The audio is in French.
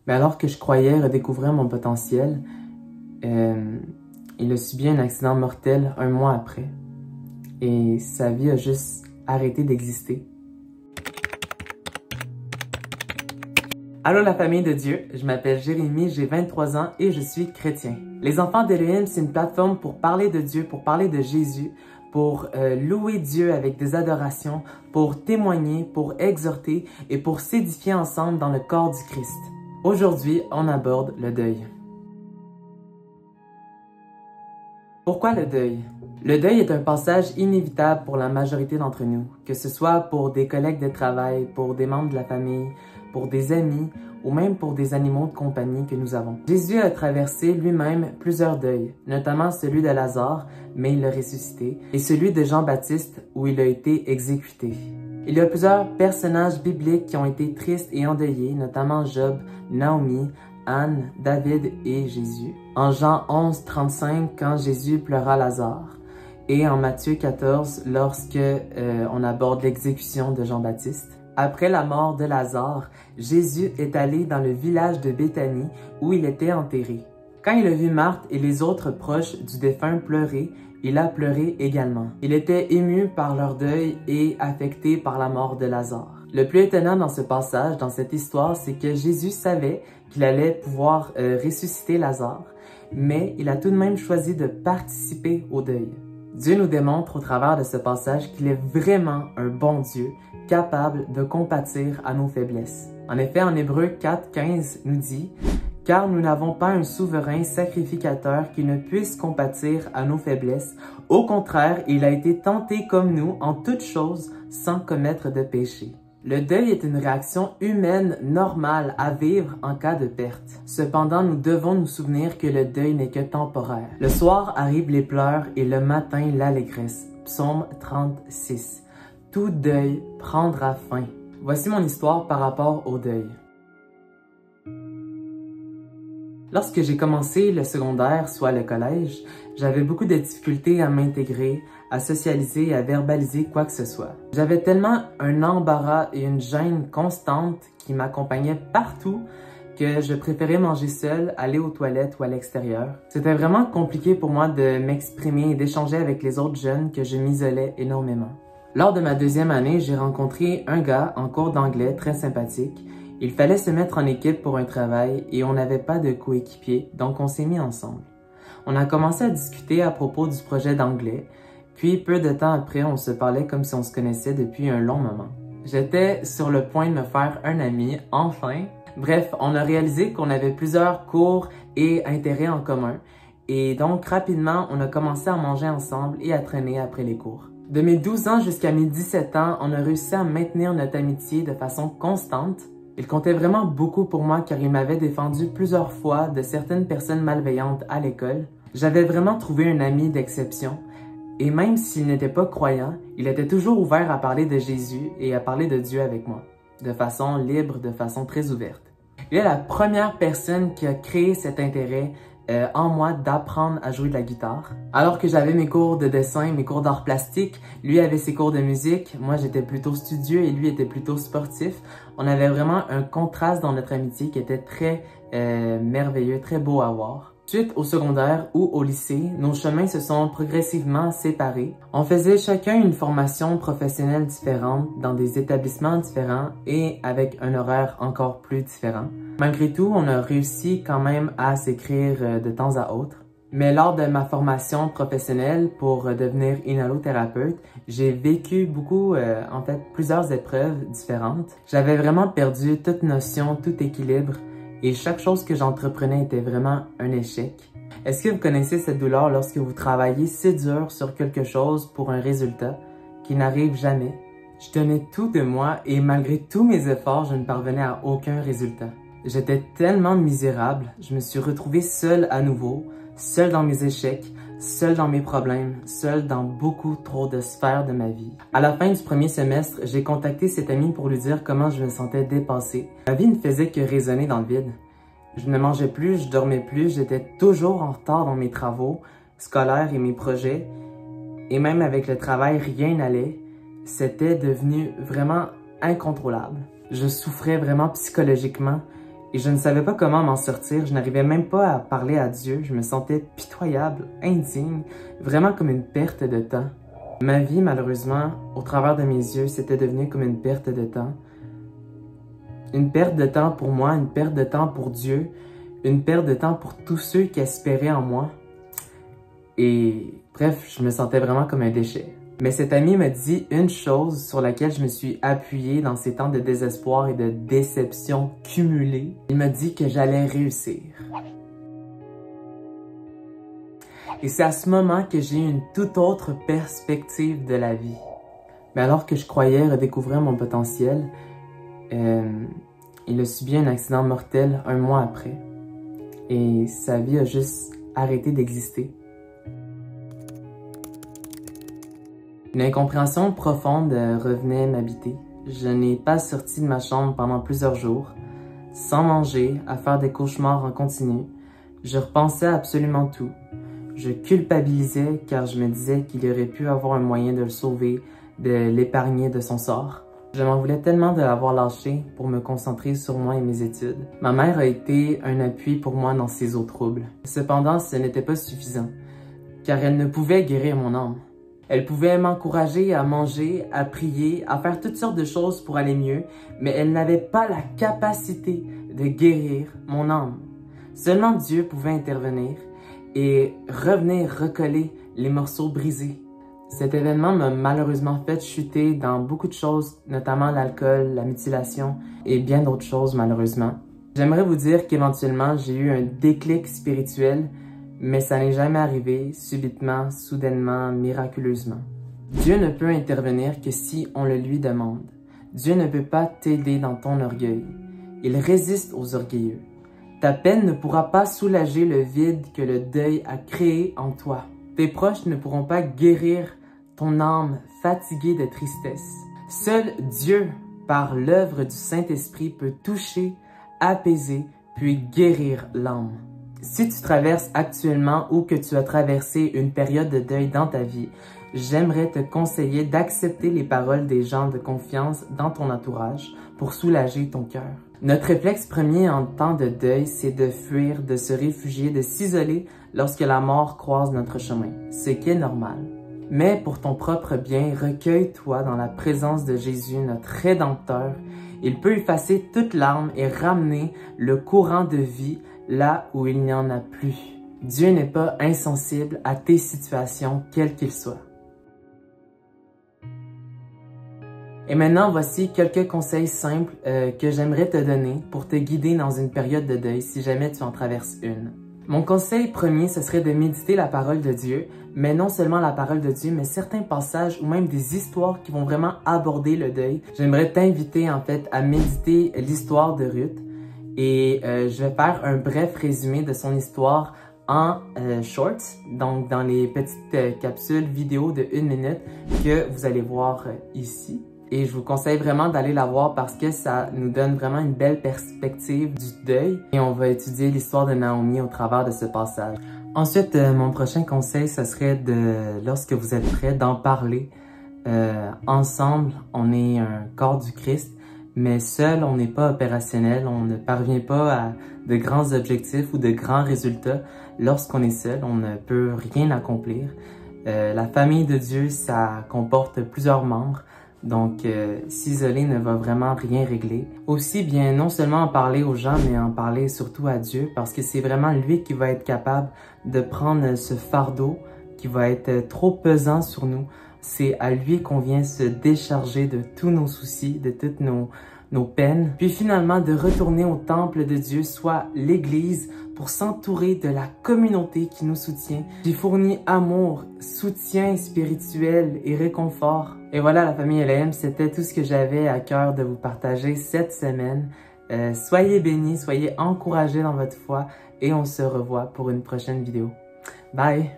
Mais alors que je croyais redécouvrir mon potentiel, il a subi un accident mortel 1 mois après. Et sa vie a juste arrêté d'exister. Allô la famille de Dieu, je m'appelle Jérémie, j'ai 23 ans et je suis chrétien. Les enfants d'Elohim, c'est une plateforme pour parler de Dieu, pour parler de Jésus, pour louer Dieu avec des adorations, pour témoigner, pour exhorter et pour s'édifier ensemble dans le corps du Christ. Aujourd'hui, on aborde le deuil. Pourquoi le deuil? Le deuil est un passage inévitable pour la majorité d'entre nous, que ce soit pour des collègues de travail, pour des membres de la famille, pour des amis ou même pour des animaux de compagnie que nous avons. Jésus a traversé lui-même plusieurs deuils, notamment celui de Lazare, mais il l'a ressuscité, et celui de Jean-Baptiste où il a été exécuté. Il y a plusieurs personnages bibliques qui ont été tristes et endeuillés, notamment Job, Naomi, Anne, David et Jésus. En Jean 11, 35, quand Jésus pleura Lazare. Et en Matthieu 14, lorsque on aborde l'exécution de Jean-Baptiste. Après la mort de Lazare, Jésus est allé dans le village de Béthanie où il était enterré. Quand il a vu Marthe et les autres proches du défunt pleurer, il a pleuré également. Il était ému par leur deuil et affecté par la mort de Lazare. Le plus étonnant dans ce passage, dans cette histoire, c'est que Jésus savait qu'il allait pouvoir ressusciter Lazare, mais il a tout de même choisi de participer au deuil. Dieu nous démontre au travers de ce passage qu'il est vraiment un bon Dieu, capable de compatir à nos faiblesses. En effet, en Hébreux 4:15 nous dit « Car nous n'avons pas un souverain sacrificateur qui ne puisse compatir à nos faiblesses. Au contraire, il a été tenté comme nous en toutes choses sans commettre de péché. » Le deuil est une réaction humaine normale à vivre en cas de perte. Cependant, nous devons nous souvenir que le deuil n'est que temporaire. Le soir arrivent les pleurs et le matin l'allégresse. Psaume 36. Tout deuil prendra fin. Voici mon histoire par rapport au deuil. Lorsque j'ai commencé le secondaire, soit le collège, j'avais beaucoup de difficultés à m'intégrer, à socialiser et à verbaliser quoi que ce soit. J'avais tellement un embarras et une gêne constante qui m'accompagnaient partout que je préférais manger seul, aller aux toilettes ou à l'extérieur. C'était vraiment compliqué pour moi de m'exprimer et d'échanger avec les autres jeunes que je m'isolais énormément. Lors de ma 2e année, j'ai rencontré un gars en cours d'anglais très sympathique. Il fallait se mettre en équipe pour un travail et on n'avait pas de coéquipier, donc on s'est mis ensemble. On a commencé à discuter à propos du projet d'anglais, puis peu de temps après, on se parlait comme si on se connaissait depuis un long moment. J'étais sur le point de me faire un ami, enfin. Bref, on a réalisé qu'on avait plusieurs cours et intérêts en commun, et donc rapidement, on a commencé à manger ensemble et à traîner après les cours. De mes 12 ans jusqu'à mes 17 ans, on a réussi à maintenir notre amitié de façon constante. Il comptait vraiment beaucoup pour moi car il m'avait défendu plusieurs fois de certaines personnes malveillantes à l'école. J'avais vraiment trouvé un ami d'exception et même s'il n'était pas croyant, il était toujours ouvert à parler de Jésus et à parler de Dieu avec moi, de façon libre, de façon très ouverte. Il est la première personne qui a créé cet intérêt en moi d'apprendre à jouer de la guitare. Alors que j'avais mes cours de dessin, mes cours d'art plastique, lui avait ses cours de musique, moi j'étais plutôt studieux et lui était plutôt sportif. On avait vraiment un contraste dans notre amitié qui était très merveilleux, très beau à voir. Suite au secondaire ou au lycée, nos chemins se sont progressivement séparés. On faisait chacun une formation professionnelle différente dans des établissements différents et avec un horaire encore plus différent. Malgré tout, on a réussi quand même à s'écrire de temps à autre. Mais lors de ma formation professionnelle pour devenir inhalothérapeute, j'ai vécu plusieurs épreuves différentes. J'avais vraiment perdu toute notion, tout équilibre et chaque chose que j'entreprenais était vraiment un échec. Est-ce que vous connaissez cette douleur lorsque vous travaillez si dur sur quelque chose pour un résultat qui n'arrive jamais? Je donnais tout de moi et malgré tous mes efforts, je ne parvenais à aucun résultat. J'étais tellement misérable, je me suis retrouvé seul à nouveau, seul dans mes échecs, seul dans mes problèmes, seul dans beaucoup trop de sphères de ma vie. À la fin du premier semestre, j'ai contacté cet ami pour lui dire comment je me sentais dépassé. Ma vie ne faisait que résonner dans le vide. Je ne mangeais plus, je dormais plus, j'étais toujours en retard dans mes travaux scolaires et mes projets. Et même avec le travail, rien n'allait. C'était devenu vraiment incontrôlable. Je souffrais vraiment psychologiquement Et je ne savais pas comment m'en sortir, je n'arrivais même pas à parler à Dieu, je me sentais pitoyable, indigne, vraiment comme une perte de temps. Ma vie, malheureusement, au travers de mes yeux, c'était devenu comme une perte de temps. Une perte de temps pour moi, une perte de temps pour Dieu, une perte de temps pour tous ceux qui espéraient en moi. Et bref, je me sentais vraiment comme un déchet. Mais cet ami m'a dit une chose sur laquelle je me suis appuyé dans ces temps de désespoir et de déception cumulés. Il m'a dit que j'allais réussir. Et c'est à ce moment que j'ai eu une toute autre perspective de la vie. Mais alors que je croyais redécouvrir mon potentiel, il a subi un accident mortel 1 mois après. Et sa vie a juste arrêté d'exister. Une incompréhension profonde revenait m'habiter. Je n'ai pas sorti de ma chambre pendant plusieurs jours, sans manger, à faire des cauchemars en continu. Je repensais à absolument tout. Je culpabilisais car je me disais qu'il aurait pu avoir un moyen de le sauver, de l'épargner de son sort. Je m'en voulais tellement de l'avoir lâché pour me concentrer sur moi et mes études. Ma mère a été un appui pour moi dans ces eaux troubles. Cependant, ce n'était pas suffisant, car elle ne pouvait guérir mon âme. Elle pouvait m'encourager à manger, à prier, à faire toutes sortes de choses pour aller mieux, mais elle n'avait pas la capacité de guérir mon âme. Seulement Dieu pouvait intervenir et revenir recoller les morceaux brisés. Cet événement m'a malheureusement fait chuter dans beaucoup de choses, notamment l'alcool, la mutilation et bien d'autres choses malheureusement. J'aimerais vous dire qu'éventuellement j'ai eu un déclic spirituel, mais ça n'est jamais arrivé subitement, soudainement, miraculeusement. Dieu ne peut intervenir que si on le lui demande. Dieu ne peut pas t'aider dans ton orgueil. Il résiste aux orgueilleux. Ta peine ne pourra pas soulager le vide que le deuil a créé en toi. Tes proches ne pourront pas guérir ton âme fatiguée de tristesse. Seul Dieu, par l'œuvre du Saint-Esprit, peut toucher, apaiser, puis guérir l'âme. Si tu traverses actuellement ou que tu as traversé une période de deuil dans ta vie, j'aimerais te conseiller d'accepter les paroles des gens de confiance dans ton entourage pour soulager ton cœur. Notre réflexe premier en temps de deuil, c'est de fuir, de se réfugier, de s'isoler lorsque la mort croise notre chemin, ce qui est normal. Mais pour ton propre bien, recueille-toi dans la présence de Jésus, notre Rédempteur. Il peut effacer toute larme et ramener le courant de vie là où il n'y en a plus. Dieu n'est pas insensible à tes situations, quelles qu'elles soient. Et maintenant, voici quelques conseils simples que j'aimerais te donner pour te guider dans une période de deuil si jamais tu en traverses une. Mon conseil premier, ce serait de méditer la parole de Dieu, mais non seulement la parole de Dieu, mais certains passages ou même des histoires qui vont vraiment aborder le deuil. J'aimerais t'inviter en fait à méditer l'histoire de Ruth et je vais faire un bref résumé de son histoire en shorts, donc dans les petites capsules vidéo de 1 minute que vous allez voir ici. Et je vous conseille vraiment d'aller la voir parce que ça nous donne vraiment une belle perspective du deuil. Et on va étudier l'histoire de Naomi au travers de ce passage. Ensuite, mon prochain conseil, ce serait lorsque vous êtes prêts, d'en parler. Ensemble, on est un corps du Christ, mais seul, on n'est pas opérationnel. On ne parvient pas à de grands objectifs ou de grands résultats. Lorsqu'on est seul, on ne peut rien accomplir. La famille de Dieu, ça comporte plusieurs membres. Donc, s'isoler ne va vraiment rien régler. Aussi, bien, non seulement en parler aux gens, mais en parler surtout à Dieu, parce que c'est vraiment lui qui va être capable de prendre ce fardeau qui va être trop pesant sur nous. C'est à lui qu'on vient se décharger de tous nos soucis, de toutes nos peines. Puis finalement, de retourner au temple de Dieu, soit l'Église, pour s'entourer de la communauté qui nous soutient, qui fournit amour, soutien spirituel et réconfort. Et voilà la famille LM, c'était tout ce que j'avais à cœur de vous partager cette semaine. Soyez bénis, soyez encouragés dans votre foi et on se revoit pour une prochaine vidéo. Bye!